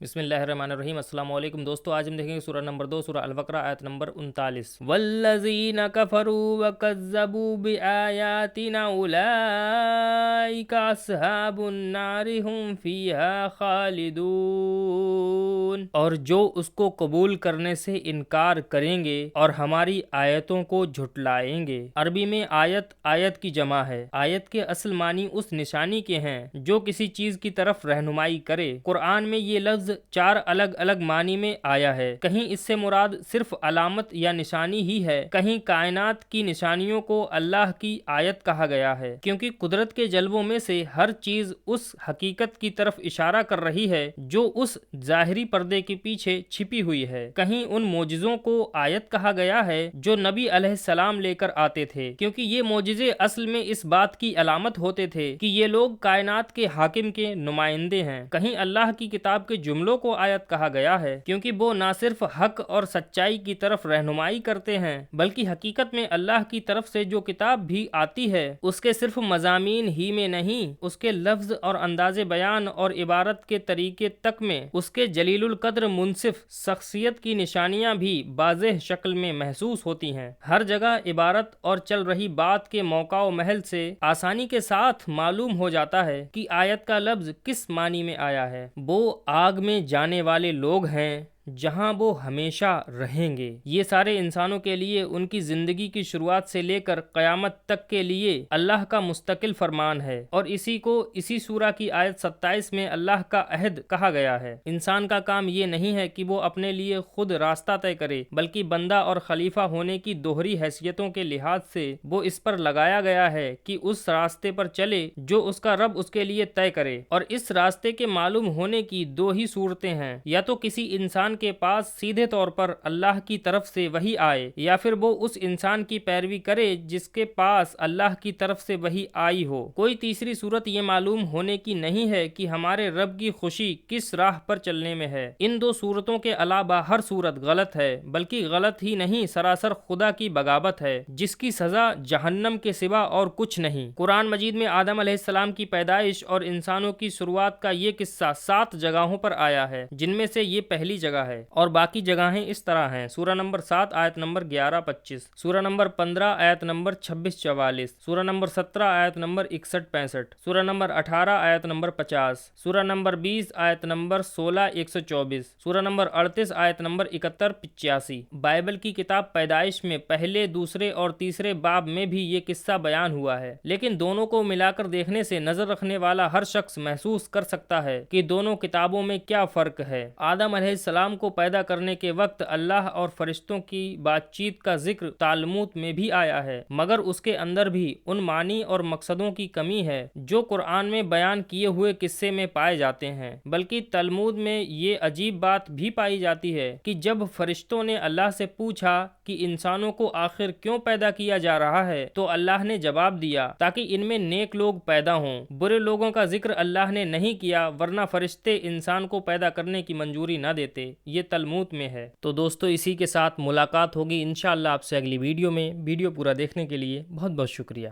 بسم اللہ الرحمن الرحیم۔ السلام علیکم دوستو، آج ہم دیکھیں گے سورہ نمبر 2، سورہ البقرہ، آیت نمبر 39۔ والذین کفروا وکذبوا بآیاتنا اولئک اصحاب النار هم فیہا خالدون۔ اور جو اس کو قبول کرنے سے انکار کریں گے اور ہماری آیتوں کو جھٹلائیں گے۔ عربی میں آیت کی جمع ہے۔ آیت کے اصل معنی اس نشانی کے ہیں جو کسی چیز کی طرف رہنمائی کرے۔ قرآن میں یہ لفظ 4 الگ الگ معنی میں آیا ہے۔ کہیں اس سے مراد صرف علامت یا نشانی ہی ہے، کہیں کائنات کی نشانیوں کو اللہ کی آیت کہا گیا ہے، کیونکہ قدرت کے جلووں میں سے ہر چیز اس حقیقت کی طرف اشارہ کر رہی ہے جو اس ظاہری پردے کے پیچھے چھپی ہوئی ہے۔ کہیں ان معجزوں کو آیت کہا گیا ہے جو نبی علیہ السلام لے کر آتے تھے، کیونکہ یہ معجزے اصل میں اس بات کی علامت ہوتے تھے کہ یہ لوگ کائنات کے حاکم کے نمائندے ہیں۔ کہیں اللہ کی کتاب کے جملوں کو آیت کہا گیا ہے کیونکہ وہ نہ صرف حق اور سچائی کی طرف رہنمائی کرتے ہیں بلکہ حقیقت میں اللہ کی طرف سے جو کتاب بھی آتی ہے اس کے صرف مضامین ہی میں نہیں، اس کے لفظ اور انداز بیان اور عبارت کے طریقے تک میں اس کے جلیل القدر منصف شخصیت کی نشانیاں بھی واضح شکل میں محسوس ہوتی ہیں۔ ہر جگہ عبارت اور چل رہی بات کے موقع و محل سے آسانی کے ساتھ معلوم ہو جاتا ہے کہ آیت کا لفظ کس معنی میں آیا ہے۔ وہ آگ میں جانے والے لوگ ہیں جہاں وہ ہمیشہ رہیں گے۔ یہ سارے انسانوں کے لیے ان کی زندگی کی شروعات سے لے کر قیامت تک کے لیے اللہ کا مستقل فرمان ہے، اور اسی کو اسی سورہ کی آیت 27 میں اللہ کا عہد کہا گیا ہے۔ انسان کا کام یہ نہیں ہے کہ وہ اپنے لیے خود راستہ طے کرے، بلکہ بندہ اور خلیفہ ہونے کی دوہری حیثیتوں کے لحاظ سے وہ اس پر لگایا گیا ہے کہ اس راستے پر چلے جو اس کا رب اس کے لیے طے کرے۔ اور اس راستے کے معلوم ہونے کی 2 ہی صورتیں ہیں، یا تو کسی انسان کے پاس سیدھے طور پر اللہ کی طرف سے وحی آئے، یا پھر وہ اس انسان کی پیروی کرے جس کے پاس اللہ کی طرف سے وحی آئی ہو۔ کوئی تیسری صورت یہ معلوم ہونے کی نہیں ہے کہ ہمارے رب کی خوشی کس راہ پر چلنے میں ہے۔ ان 2 صورتوں کے علاوہ ہر صورت غلط ہے، بلکہ غلط ہی نہیں، سراسر خدا کی بغاوت ہے جس کی سزا جہنم کے سوا اور کچھ نہیں۔ قرآن مجید میں آدم علیہ السلام کی پیدائش اور انسانوں کی شروعات کا یہ قصہ 7 جگہوں پر آیا ہے، جن میں سے یہ پہلی جگہ ہے، اور باقی جگہیں اس طرح ہیں۔ سورہ نمبر 7 آیت نمبر 11-25، سورہ نمبر 15 آیت نمبر 26-44، سورہ نمبر 17 آیت نمبر 61-65، سورہ نمبر 18 آیت نمبر 50، سورہ نمبر 20 آیت نمبر 16-124، سورہ نمبر 38 آیت نمبر 71-85۔ بائبل کی کتاب پیدائش میں پہلے، دوسرے اور تیسرے باب میں بھی یہ قصہ بیان ہوا ہے، لیکن دونوں کو ملا کر دیکھنے سے نظر رکھنے والا ہر شخص محسوس کر سکتا ہے کہ دونوں کتابوں میں کیا فرق ہے۔ آدم علیہ السلام کو پیدا کرنے کے وقت اللہ اور فرشتوں کی بات چیت کا ذکر تالمود میں بھی آیا ہے، مگر اس کے اندر بھی ان معنی اور مقصدوں کی کمی ہے جو قرآن میں بیان کیے ہوئے قصے میں پائے جاتے ہیں۔ بلکہ تلمود میں یہ عجیب بات بھی پائی جاتی ہے کہ جب فرشتوں نے اللہ سے پوچھا کہ انسانوں کو آخر کیوں پیدا کیا جا رہا ہے تو اللہ نے جواب دیا تاکہ ان میں نیک لوگ پیدا ہوں، برے لوگوں کا ذکر اللہ نے نہیں کیا، ورنہ فرشتے انسان کو پیدا کرنے کی منظوری نہ دیتے۔ یہ تلمود میں ہے۔ تو دوستو، اسی کے ساتھ ملاقات ہوگی انشاءاللہ آپ سے اگلی ویڈیو میں۔ ویڈیو پورا دیکھنے کے لیے بہت بہت شکریہ۔